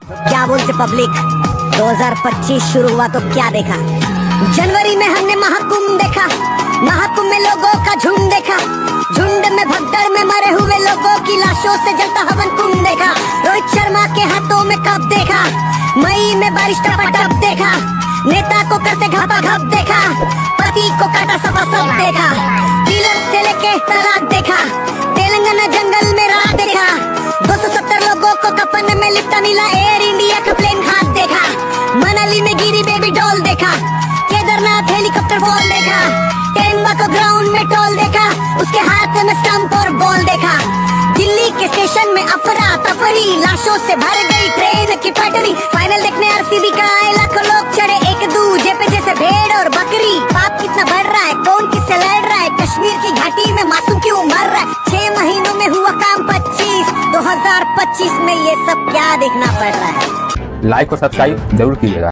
क्या बोलते पब्लिक, 2025 शुरू हुआ तो क्या देखा। जनवरी में हमने महाकुंभ देखा, महाकुंभ में लोगों का झुंड देखा, झुंड में भगदड़ में मरे हुए लोगों की लाशों से जलता हवन कुंभ देखा। रोहित शर्मा के हाथों में कप देखा, मई में बारिश टप देखा, नेता को करते घपा घप देखा, पति को काटा सपा सब देखा, डीलर से लेके तलाक देखा, तेलंगाना जंगल में रात देखा, 270 लोगों को कफन में लिपटा मिला, एयर इंडिया का प्लेन हाथ देखा, मनाली में गिरी बेबी डॉल देखा, केदारनाथ हेलीकॉप्टर बॉल देखा, टेम्बा को ग्राउंड में टोल देखा, उसके हाथ में स्टंप और बॉल देखा, दिल्ली के स्टेशन में अफरा तफरी, लाशों से भर गई ट्रेन की पटरी, फाइनल देखने आरसीबी का आए लाखों लोग चढ़े एक दूजे पे जैसे भेड़ और बकरी। पाप कितना बढ़ रहा है, कौन किससे लड़ रहा है, कश्मीर की घाटी में मासूम क्यों मर रहा है, 6 महीनों में हुआ काम 25, 2025 में ये सब क्या देखना पड़ रहा है। लाइक और सब्सक्राइब जरूर कीजिएगा।